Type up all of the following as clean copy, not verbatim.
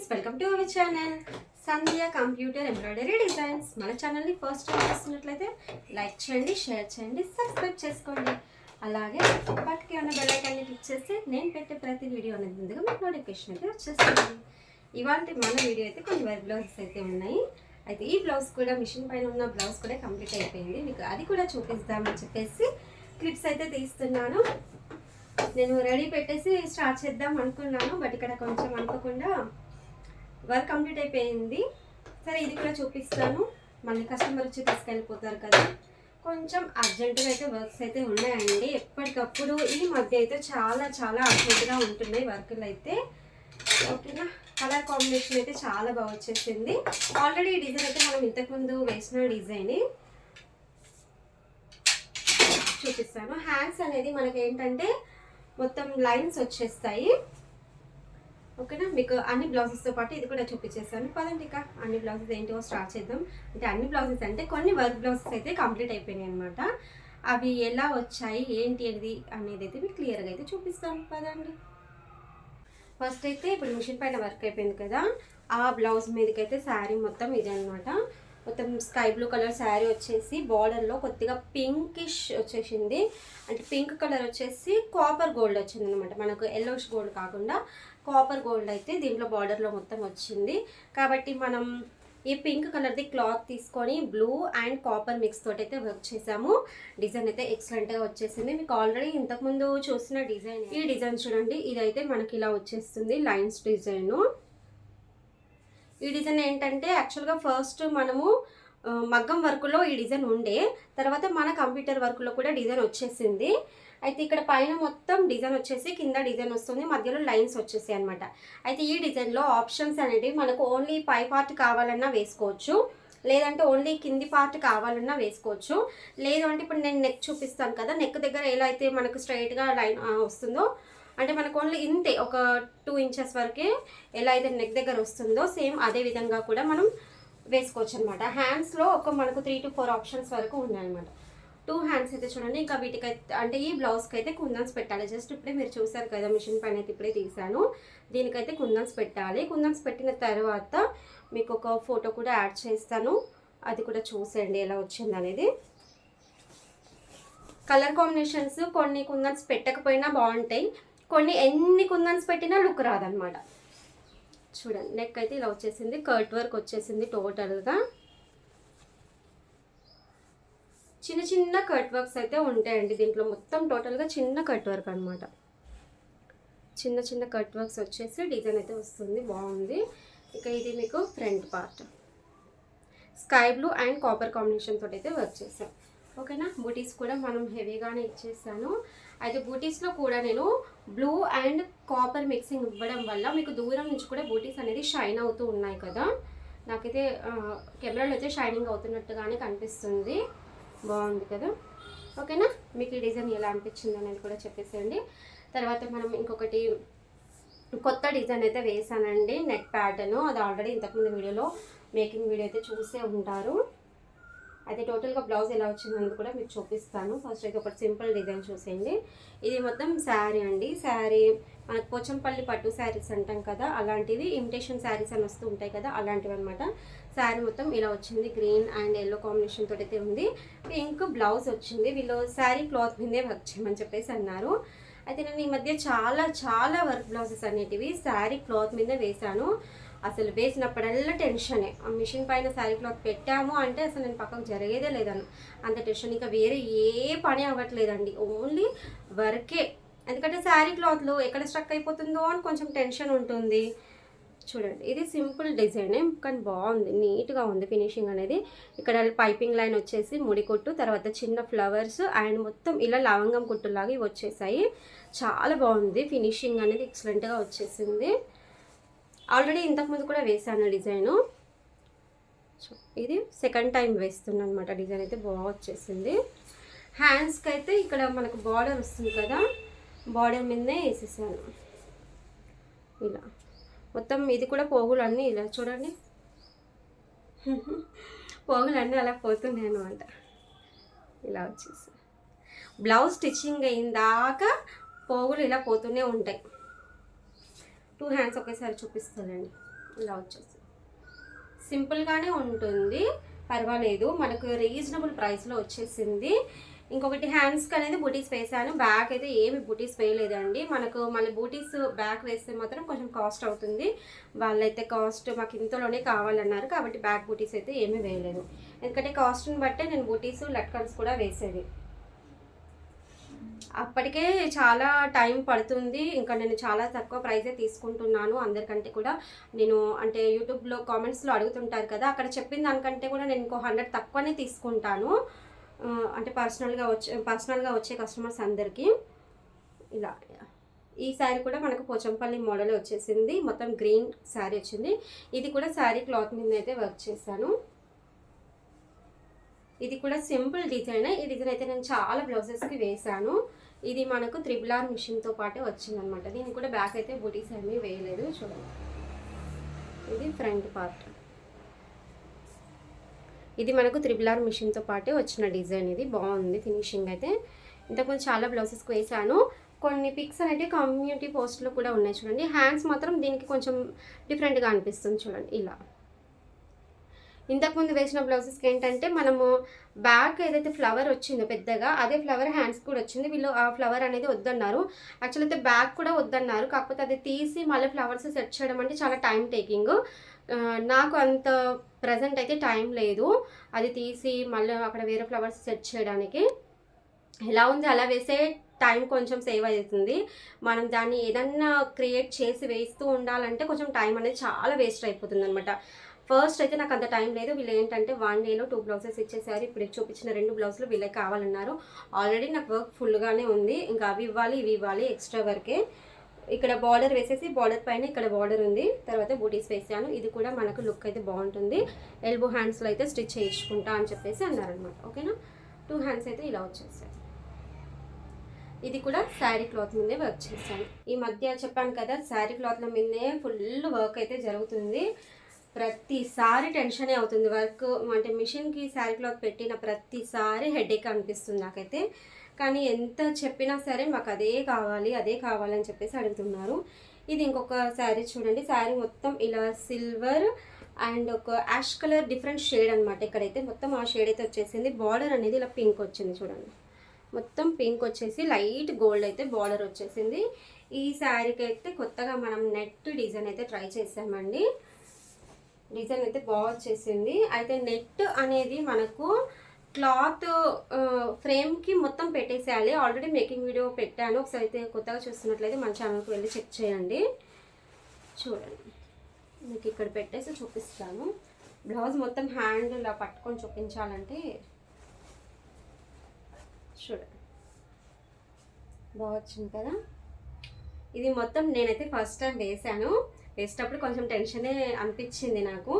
Friends, welcome to our channel Sandhya computer embroidery designs. మన ఛానల్ని first time చూస్తున్నట్లయితే like చేయండి, షేర్ చేయండి, సబ్స్క్రైబ్ చేసుకోండి. అలాగే పక్కకి ఉన్న బెల్ ఐకాన్ని క్లిక్ చేస్తే నేను పెట్టే ప్రతి వీడియో అనేది ముందుగా మీకు నోటిఫికేషన్ అయితే వచ్చేస్తుంది. ఇవాళ మన వీడియో అయితే కొన్ని వర్క్ బ్లౌజెస్ అయితే ఉన్నాయి. అయితే ఈ బ్లౌజ్ కూడా మిషన్ పైన ఉన్న బ్లౌజ్ కూడా కంప్లీట్ అయిపోయింది. మీకు అది కూడా చూపిస్తామని చెప్పేసి క్లిప్స్ అయితే తీస్తున్నాను. నేను రెడీ పెట్టేసి స్టార్ట్ చేద్దాం అనుకున్నాను, బట్ ఇక్కడ కొంచెం అనుకోకుండా వర్క్ కంప్లీట్ అయిపోయింది. సరే, ఇది కూడా చూపిస్తాను. మళ్ళీ కస్టమర్ వచ్చి తీసుకెళ్ళిపోతారు కదా, కొంచెం అర్జెంటుగా అయితే వర్క్స్ అయితే ఉన్నాయండి. ఎప్పటికప్పుడు ఈ మధ్య అయితే చాలా చాలా అర్జెంటుగా ఉంటున్నాయి వర్కులు అయితే. ఓకేనా, కలర్ కాంబినేషన్ అయితే చాలా బాగా వచ్చేసింది. ఆల్రెడీ ఈ డిజైన్ అయితే మనం ఇంతకుముందు వేసిన డిజైన్ చూపిస్తాను. హ్యాండ్స్ అనేది మనకి ఏంటంటే మొత్తం లైన్స్ వచ్చేస్తాయి. ఓకేనా, మీకు అన్ని బ్లౌజెస్తో పాటు ఇది కూడా చూపించేస్తాను. పదండి, ఇక అన్ని బ్లౌజెస్ ఏంటో స్టార్ట్ చేద్దాం. అంటే అన్ని బ్లౌజెస్ అంటే కొన్ని వర్క్ బ్లౌజెస్ అయితే కంప్లీట్ అయిపోయినాయి అనమాట. అవి ఎలా వచ్చాయి ఏంటి అనేది అయితే మీకు క్లియర్గా అయితే చూపిస్తాను. పదండి. ఫస్ట్ అయితే ఇప్పుడు మిషన్ పైన వర్క్ అయిపోయింది కదా, ఆ బ్లౌజ్ మీదకైతే శారీ మొత్తం ఇదే అనమాట. మొత్తం స్కై బ్లూ కలర్ శారీ వచ్చేసి బార్డర్లో కొద్దిగా పింకిష్ వచ్చేసింది. అంటే పింక్ కలర్ వచ్చేసి కాపర్ గోల్డ్ వచ్చింది అనమాట. మనకు ఎల్లోష్ గోల్డ్ కాకుండా కాపర్ గోల్డ్ అయితే దీంట్లో బార్డర్లో మొత్తం వచ్చింది. కాబట్టి మనం ఈ పింక్ కలర్ది క్లాత్ తీసుకొని బ్లూ అండ్ కాపర్ మిక్స్ తోటి అయితే వర్క్ చేసాము. డిజైన్ అయితే ఎక్సలెంట్గా వచ్చేసింది. మీకు ఆల్రెడీ ఇంతకుముందు చూసిన డిజైన్, ఈ డిజైన్ చూడండి. ఇదైతే మనకి ఇలా వచ్చేస్తుంది లైన్స్ డిజైను. ఈ డిజైన్ ఏంటంటే యాక్చువల్గా ఫస్ట్ మనము మగ్గం వర్క్లో ఈ డిజైన్ ఉండే, తర్వాత మన కంప్యూటర్ వర్క్లో కూడా డిజైన్ వచ్చేసింది. అయితే ఇక్కడ పైన మొత్తం డిజైన్ వచ్చేసి కింద డిజైన్ వస్తుంది, మధ్యలో లైన్స్ వచ్చేసాయి అనమాట. అయితే ఈ డిజైన్లో ఆప్షన్స్ అనేవి మనకు ఓన్లీ పై పార్ట్ కావాలన్నా వేసుకోవచ్చు, లేదంటే ఓన్లీ కింది పార్ట్ కావాలన్నా వేసుకోవచ్చు. లేదు అంటే ఇప్పుడు నేను నెక్ చూపిస్తాను కదా, నెక్ దగ్గర ఎలా అయితే మనకు స్ట్రైట్గా లైన్ వస్తుందో, అంటే మనకు ఓన్లీ ఇంతే ఒక 2 ఇంచెస్ వరకే ఎలా అయితే నెక్ దగ్గర వస్తుందో సేమ్ అదే విధంగా కూడా మనం వేసుకోవచ్చు అనమాట. హ్యాండ్స్లో మనకు 3 to 4 ఆప్షన్స్ వరకు ఉన్నాయన్నమాట. 2 హ్యాండ్స్ అయితే చూడండి. ఇంకా వీటికైతే అంటే ఈ బ్లౌజ్కి అయితే కుందన్స్ పెట్టాలి. జస్ట్ ఇప్పుడే మీరు చూసారు కదా, మిషన్ పైన అయితే ఇప్పుడే తీసాను. దీనికైతే కుందన్స్ పెట్టాలి. కుందన్స్ పెట్టిన తర్వాత మీకు ఒక ఫోటో కూడా యాడ్ చేస్తాను, అది కూడా చూసేయండి ఎలా వచ్చింది అనేది. కలర్ కాంబినేషన్స్ కొన్ని కుందన్స్ పెట్టకపోయినా బాగుంటాయి, కొన్ని ఎన్ని కుందన్స్ పెట్టినా లుక్ రాదనమాట. చూడండి, నెక్ అయితే ఇలా వచ్చేసింది, కర్ట్ వర్క్ వచ్చేసింది. టోటల్గా చిన్న చిన్న కట్ వర్క్స్ అయితే ఉంటాయండి దీంట్లో. మొత్తం టోటల్గా చిన్న కట్ వర్క్ అనమాట. చిన్న చిన్న కట్ వర్క్స్ వచ్చేసి డిజైన్ అయితే వస్తుంది, బాగుంది. ఇక ఇది మీకు front part sky blue and copper combination తోటి అయితే వర్క్ చేశాను. ఓకేనా, బూటీస్ కూడా మనం హెవీగానే ఇచ్చేసాను. అయితే బూటీస్లో కూడా నేను బ్లూ అండ్ కాపర్ మిక్సింగ్ ఇవ్వడం వల్ల మీకు దూరం నుంచి కూడా బూటీస్ అనేది షైన్ అవుతూ ఉన్నాయి కదా. నాకైతే కెమెరాలో అయితే షైనింగ్ అవుతున్నట్టుగానే కనిపిస్తుంది, బాగుంది కదా. ఓకేనా, మీకు ఈ డిజైన్ ఎలా అనిపించింది అనేది కూడా చెప్పేసేయండి. తర్వాత మనం ఇంకొకటి కొత్త డిజైన్ అయితే వేసానండి, నెట్ ప్యాటర్న్. అది ఆల్రెడీ ఇంతకుముందు వీడియోలో మేకింగ్ వీడియో అయితే చూసే ఉంటారు. అయితే టోటల్గా బ్లౌజ్ ఎలా వచ్చిందని కూడా మీకు చూపిస్తాను. ఫస్ట్ అయితే ఒకటి సింపుల్ డిజైన్ చూసేయండి. ఇది మొత్తం శారీ అండి. శారీ మనకు పోచంపల్లి పట్టు శారీస్ అంటాం కదా, అలాంటివి ఇమిటేషన్ శారీస్ అని వస్తూ ఉంటాయి కదా, అలాంటివి అనమాట. శారీ మొత్తం ఇలా వచ్చింది, గ్రీన్ అండ్ ఎల్లో కాంబినేషన్ తోటి అయితే ఉంది. పింక్ బ్లౌజ్ వచ్చింది. వీళ్ళు శారీ క్లాత్ మీదే వర్క్ చేయమని చెప్పేసి అన్నారు. అయితే నేను ఈ మధ్య చాలా చాలా వర్క్ బ్లౌజెస్ అనేటివి శారీ క్లాత్ మీదే వేశాను. అసలు వేసినప్పుడల్లా టెన్షనే. ఆ మిషన్ పైన శారీ క్లాత్ పెట్టాము అంటే అసలు నేను పక్కకు జరిగేదే లేదన్న అంత టెన్షన్. ఇంకా వేరే ఏ పని అవ్వట్లేదండి, ఓన్లీ వర్కే. ఎందుకంటే శారీ క్లాత్లో ఎక్కడ స్ట్రక్ అయిపోతుందో అని కొంచెం టెన్షన్ ఉంటుంది. చూడండి, ఇది సింపుల్ డిజైనే కానీ బాగుంది, నీట్గా ఉంది ఫినిషింగ్ అనేది. ఇక్కడ పైపింగ్ లైన్ వచ్చేసి ముడి కుట్టు, తర్వాత చిన్న ఫ్లవర్స్ అండ్ మొత్తం ఇలా లవంగం కుట్టులాగా ఇవి వచ్చేసాయి. చాలా బాగుంది ఫినిషింగ్ అనేది, ఎక్సలెంట్గా వచ్చేసింది. ఆల్రెడీ ఇంతకుముందు కూడా వేసాను డిజైను. ఇది సెకండ్ టైం వేస్తున్నాను అనమాట. డిజైన్ అయితే బాగా వచ్చేసింది. హ్యాండ్స్కి అయితే ఇక్కడ మనకు బార్డర్ వస్తుంది కదా, బార్డర్ మీదనే వేసేసాను ఇలా. మొత్తం ఇది కూడా పోగులు అన్నీ ఇలా చూడండి, పోగులు అన్నీ అలా పోతున్నాయి అనమాట. ఇలా వచ్చేసి బ్లౌజ్ స్టిచ్చింగ్ అయిందాక పోగులు ఇలా పోతూనే ఉంటాయి. 2 హ్యాండ్స్ ఒకేసారి చూపిస్తానండి. ఇలా వచ్చేసి సింపుల్గానే ఉంటుంది, పర్వాలేదు, మనకు రీజనబుల్ ప్రైస్లో వచ్చేసింది. ఇంకొకటి హ్యాండ్స్కి అనేది బూటీస్ వేసాను, బ్యాక్ అయితే ఏమి బూటీస్ వేయలేదండి. మనకు మళ్ళీ బూటీస్ బ్యాక్ వేస్తే మాత్రం కొంచెం కాస్ట్ అవుతుంది. వాళ్ళైతే కాస్ట్ మాకు ఇంతలోనే కావాలన్నారు కాబట్టి బ్యాక్ బూటీస్ అయితే ఏమీ వేయలేదు. ఎందుకంటే కాస్ట్ని బట్టే నేను బూటీస్ లట్కన్స్ కూడా వేసేది. అప్పటికే చాలా టైం పడుతుంది, ఇంకా నేను చాలా తక్కువ ప్రైజే తీసుకుంటున్నాను. అందరికంటే కూడా నేను అంటే యూట్యూబ్లో కామెంట్స్లో అడుగుతుంటారు కదా, అక్కడ చెప్పిన దానికంటే కూడా నేను ఇంకో 100 తక్కువనే తీసుకుంటాను. అంటే పర్సనల్గా వచ్చే కస్టమర్స్ అందరికీ. ఇలా ఈ శారీ కూడా మనకు పోచంపల్లి మోడల్ వచ్చేసింది, మొత్తం గ్రీన్ శారీ వచ్చింది. ఇది కూడా శారీ క్లాత్ మీద అయితే వర్క్ చేశాను. ఇది కూడా సింపుల్ డిజైన్. ఈ డిజైన్ అయితే నేను చాలా బ్లౌజెస్కి వేసాను. ఇది మనకు త్రిబుల్ మిషన్తో పాటే వచ్చిందనమాట. దీనికి కూడా బ్యాక్ అయితే బూటీస్ ఏమీ వేయలేదు. చూడండి, ఇది ఫ్రంట్ పార్ట్. ఇది మనకు త్రిబుల్ మిషన్తో పాటే వచ్చిన డిజైన్. ఇది బాగుంది ఫినిషింగ్ అయితే. ఇంతకుముందు చాలా బ్లౌజెస్కి వేసాను. కొన్ని పిక్స్ అనేవి కమ్యూనిటీ పోస్ట్లో కూడా ఉన్నాయి చూడండి. హ్యాండ్స్ మాత్రం దీనికి కొంచెం డిఫరెంట్గా అనిపిస్తుంది చూడండి. ఇలా ఇంతకుముందు వేసిన బ్లౌజెస్కి ఏంటంటే మనము బ్యాక్ ఏదైతే ఫ్లవర్ వచ్చిందో పెద్దగా, అదే ఫ్లవర్ హ్యాండ్స్ కూడా వచ్చింది. వీళ్ళు ఆ ఫ్లవర్ అనేది వద్దన్నారు. యాక్చువల్ అయితే బ్యాక్ కూడా వద్దన్నారు, కాకపోతే అది తీసి మళ్ళీ ఫ్లవర్స్ సెట్ చేయడం అంటే చాలా టైం టేకింగ్. నాకు అంత ప్రజెంట్ అయితే టైం లేదు అది తీసి మళ్ళీ అక్కడ వేరే ఫ్లవర్స్ సెట్ చేయడానికి. ఎలా ఉంది అలా వేసే టైం కొంచెం సేవ్ అవుతుంది. మనం దాన్ని ఏదన్నా క్రియేట్ చేసి వేస్తూ ఉండాలంటే కొంచెం టైం అనేది చాలా వేస్ట్ అయిపోతుంది అనమాట. ఫస్ట్ అయితే నాకు అంత టైం లేదు. వీళ్ళు ఏంటంటే 1 డేలో 2 బ్లౌజెస్ ఇచ్చేసారు. ఇప్పుడు చూపించిన 2 బ్లౌజులు వీళ్ళకి కావాలన్నారు. ఆల్రెడీ నాకు వర్క్ ఫుల్గానే ఉంది, ఇంకా అవి ఇవ్వాలి ఇవి ఇవ్వాలి, ఎక్స్ట్రా వర్కే. ఇక్కడ బార్డర్ వేసేసి బార్డర్ పైన ఇక్కడ బార్డర్ ఉంది, తర్వాత బూటీస్ వేసాను. ఇది కూడా మనకు లుక్ అయితే బాగుంటుంది. ఎల్బో హ్యాండ్స్లో అయితే స్టిచ్ చేయించుకుంటా అని చెప్పేసి అన్నారనమాట. ఓకేనా, 2 హ్యాండ్స్ అయితే ఇలా వచ్చేసాయి. ఇది కూడా శారీ క్లాత్ మీదే వర్క్ చేశాను. ఈ మధ్య చెప్పాను కదా, శారీ క్లాత్ల మీదే ఫుల్ వర్క్ అయితే జరుగుతుంది. ప్రతిసారి టెన్షనే అవుతుంది వర్క్. అంటే మిషన్కి శారీ క్లాత్ పెట్టిన ప్రతిసారి హెడేక్ అనిపిస్తుంది నాకైతే. కానీ ఎంత చెప్పినా సరే మాకు అదే కావాలి అని చెప్పేసి అడుగుతున్నారు. ఇది ఇంకొక శారీ చూడండి. శారీ మొత్తం ఇలా సిల్వర్ అండ్ ఒక యాష్ కలర్ డిఫరెంట్ షేడ్ అనమాట. ఇక్కడైతే మొత్తం ఆ షేడ్ అయితే వచ్చేసింది. బార్డర్ అనేది ఇలా పింక్ వచ్చింది చూడండి. మొత్తం పింక్ వచ్చేసి లైట్ గోల్డ్ అయితే బార్డర్ వచ్చేసింది. ఈ శారీకి అయితే కొత్తగా మనం నెట్ డిజైన్ అయితే ట్రై చేసామండి. డిజైన్ అయితే బాగా వచ్చేసింది. అయితే నెట్ అనేది మనకు క్లాత్ ఫ్రేమ్కి మొత్తం పెట్టేసేయాలి. ఆల్రెడీ మేకింగ్ వీడియో పెట్టాను, ఒకసారి అయితే కొత్తగా చూస్తున్నట్లయితే మన ఛానల్కి వెళ్ళి చెక్ చేయండి. చూడండి, మీకు ఇక్కడ పెట్టేసి చూపిస్తాను. బ్లౌజ్ మొత్తం హ్యాండ్ ఇలా పట్టుకొని చూపించాలంటే చూడండి, బాగా వచ్చింది కదా. ఇది మొత్తం నేనైతే ఫస్ట్ టైం వేసాను. వేసేటప్పుడు కొంచెం టెన్షనే అనిపించింది నాకు.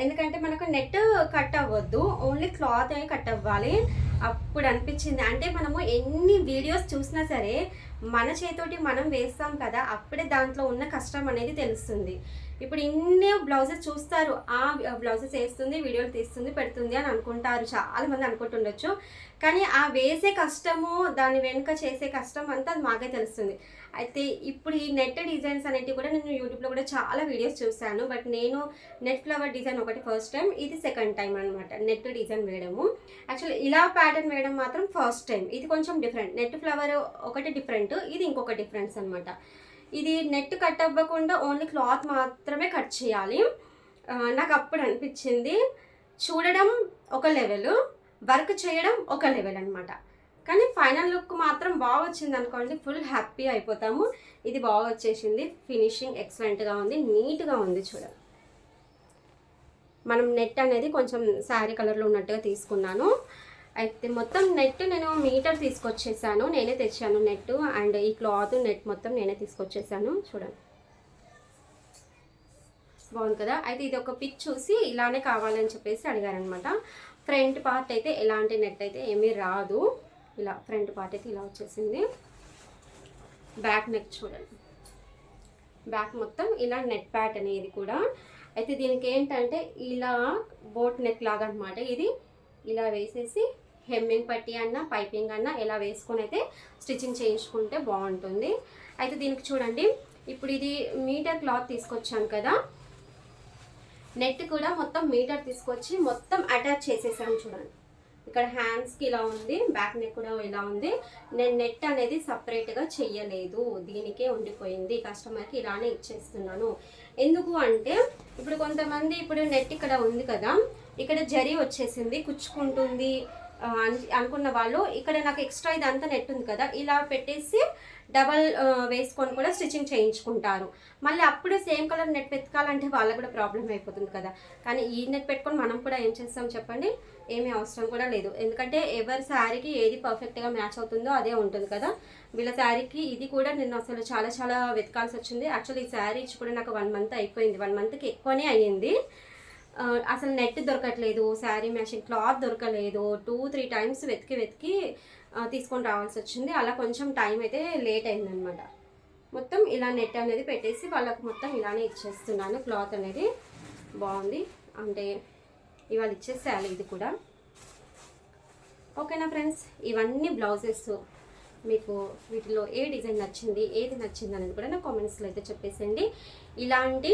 ఎందుకంటే మనకు నెట్ కట్ అవ్వద్దు, ఓన్లీ క్లాత్ అయి కట్ అవ్వాలి. అప్పుడు అనిపించింది, అంటే మనము ఎన్ని వీడియోస్ చూసినా సరే మన చేతోటి మనం వేస్తాం కదా, అప్పుడే దాంట్లో ఉన్న కష్టం అనేది తెలుస్తుంది. ఇప్పుడు ఇన్ని బ్లౌజెస్ చూస్తారు, ఆ బ్లౌజెస్ వేస్తుంది, వీడియోలు తీస్తుంది, పెడుతుంది అని అనుకుంటారు, చాలామంది అనుకుంటుండొచ్చు. కానీ ఆ వేసే కష్టము, దాని వెనుక చేసే కష్టం అంతా మాకే తెలుస్తుంది. అయితే ఇప్పుడు ఈ నెట్ డిజైన్స్ అనేటివి కూడా నేను యూట్యూబ్లో కూడా చాలా వీడియోస్ చూశాను. బట్ నేను నెట్ ఫ్లవర్ డిజైన్ ఒకటి ఫస్ట్ టైం, ఇది సెకండ్ టైం అనమాట నెట్ డిజైన్ వేయడము. యాక్చువల్లీ ఇలా ప్యాటర్న్ వేయడం మాత్రం ఫస్ట్ టైం. ఇది కొంచెం డిఫరెంట్. నెట్ ఫ్లవర్ ఒకటి డిఫరెంట్, ఇది ఇంకొక డిఫరెన్స్ అనమాట. ఇది నెట్ కట్ అవ్వకుండా ఓన్లీ క్లాత్ మాత్రమే కట్ చేయాలి. నాకు అప్పుడు అనిపించింది, చూడడం ఒక లెవెల్, వర్క్ చేయడం ఒక లెవెల్ అనమాట. కానీ ఫైనల్ లుక్ మాత్రం బాగా వచ్చింది అనుకోండి, ఫుల్ హ్యాపీ అయిపోతాము. ఇది బాగా వచ్చేసింది, ఫినిషింగ్ ఎక్సలెంట్గా ఉంది, నీట్గా ఉంది. చూడండి, మనం నెట్ అనేది కొంచెం శారీ కలర్లో ఉన్నట్టుగా తీసుకున్నాను. అయితే మొత్తం నెట్ నేను మీటర్ తీసుకొచ్చేసాను, నేనే తెచ్చాను నెట్. అండ్ ఈ క్లాత్ నెట్ మొత్తం నేనే తీసుకొచ్చేసాను. చూడండి, బాగుంది కదా. అయితే ఇది ఒక పిక్ చూసి ఇలానే కావాలని చెప్పేసి అడిగారనమాట. ఫ్రంట్ పార్ట్ అయితే ఎలాంటి నెట్ అయితే ఏమీ రాదు. ఇలా ఫ్రంట్ పార్ట్ అయితే ఇలా వచ్చేసింది. బ్యాక్ నెక్ చూడండి, బ్యాక్ మొత్తం ఇలా నెట్ ప్యాట్ అనేది కూడా. అయితే దీనికి ఏంటంటే ఇలా బోట్ నెక్ లాగా అనమాట. ఇది ఇలా వేసేసి హెమ్మింగ్ పట్టి అన్న పైపింగ్ అన్న ఇలా వేసుకొని అయితే స్టిచ్చింగ్ చేయించుకుంటే బాగుంటుంది. అయితే దీనికి చూడండి, ఇప్పుడు ఇది మీటర్ క్లాత్ తీసుకొచ్చాను కదా, నెట్ కూడా మొత్తం మీటర్ తీసుకొచ్చి మొత్తం అటాచ్ చేసేసాను చూడండి. ఇక్కడ హ్యాండ్స్కి ఇలా ఉంది, బ్యాక్ నెక్ కూడా ఇలా ఉంది. నేను నెట్ అనేది సపరేట్గా చెయ్యలేదు, దీనికే ఉండిపోయింది. కస్టమర్కి ఇలానే ఇచ్చేస్తున్నాను. ఎందుకు అంటే ఇప్పుడు కొంతమంది ఇప్పుడు నెట్ ఇక్కడ ఉంది కదా, ఇక్కడ జరీ వచ్చేసింది కుచ్చుకుంటుంది అనుకున్న వాళ్ళు ఇక్కడ నాకు ఎక్స్ట్రా ఇదంతా నెట్ ఉంది కదా, ఇలా పెట్టేసి డబల్ వేసుకొని కూడా స్టిచ్చింగ్ చేయించుకుంటారు. మళ్ళీ అప్పుడు సేమ్ కలర్ నెట్ వెతకాలంటే వాళ్ళకు కూడా ప్రాబ్లం అయిపోతుంది కదా. కానీ ఈ నెట్ పెట్టుకొని మనం కూడా ఏం చేస్తాం చెప్పండి, ఏమీ అవసరం కూడా లేదు. ఎందుకంటే ఎవరి శారీకి ఏది పర్ఫెక్ట్గా మ్యాచ్ అవుతుందో అదే ఉంటుంది కదా. వీళ్ళ శారీకి ఇది కూడా నేను అసలు చాలా చాలా వెతకాల్సి వచ్చింది. యాక్చువల్లీ ఈ శారీ ఇచ్చి కూడా నాకు 1 మంత్ అయిపోయింది, 1 మంత్కి ఎక్కువనే అయ్యింది. అసలు నెట్ దొరకట్లేదు, శారీ మ్యాచింగ్ క్లాత్ దొరకలేదు. 2-3 టైమ్స్ వెతికి తీసుకొని రావాల్సి వచ్చింది. అలా కొంచెం టైం అయితే లేట్ అయిందనమాట. మొత్తం ఇలా నెట్ అనేది పెట్టేసి వాళ్ళకు మొత్తం ఇలానే ఇచ్చేస్తున్నాను. క్లాత్ అనేది బాగుంది, అంటే ఇవాళ ఇచ్చేసేయాలి ఇది కూడా. ఓకేనా ఫ్రెండ్స్, ఇవన్నీ బ్లౌజెస్. మీకు వీటిలో ఏ డిజైన్ నచ్చింది, ఏది నచ్చింది అనేది కూడా నా కామెంట్స్లో అయితే చెప్పేసేయండి. ఇలాంటి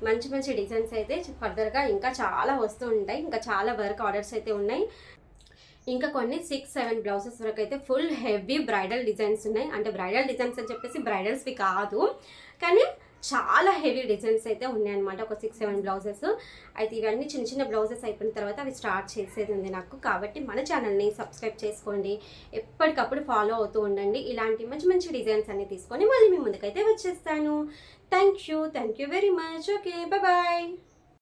మంచి మంచి డిజైన్స్ అయితే ఫర్దర్గా ఇంకా చాలా వస్తూ ఉంటాయి. ఇంకా చాలా వర్క్ ఆర్డర్స్ అయితే ఉన్నాయి. ఇంకా కొన్ని 6-7 బ్లౌజెస్ వరకు అయితే ఫుల్ హెవీ బ్రైడల్ డిజైన్స్ ఉన్నాయి. అంటే బ్రైడల్ డిజైన్స్ అని చెప్పేసి బ్రైడల్స్వి కాదు, కానీ చాలా హెవీ డిజైన్స్ అయితే ఉన్నాయన్నమాట. ఒక 6-7 బ్లౌజెస్ అయితే. ఇవన్నీ చిన్న చిన్న బ్లౌజెస్ అయిపోయిన తర్వాత అవి స్టార్ట్ చేసేది ఉంది నాకు. కాబట్టి మన ఛానల్ని సబ్స్క్రైబ్ చేసుకోండి, ఎప్పటికప్పుడు ఫాలో అవుతూ ఉండండి. ఇలాంటి మంచి మంచి డిజైన్స్ అన్ని తీసుకొని మళ్ళీ మీ ముందుకైతే వచ్చేస్తాను. Thank you very much. Okay, bye.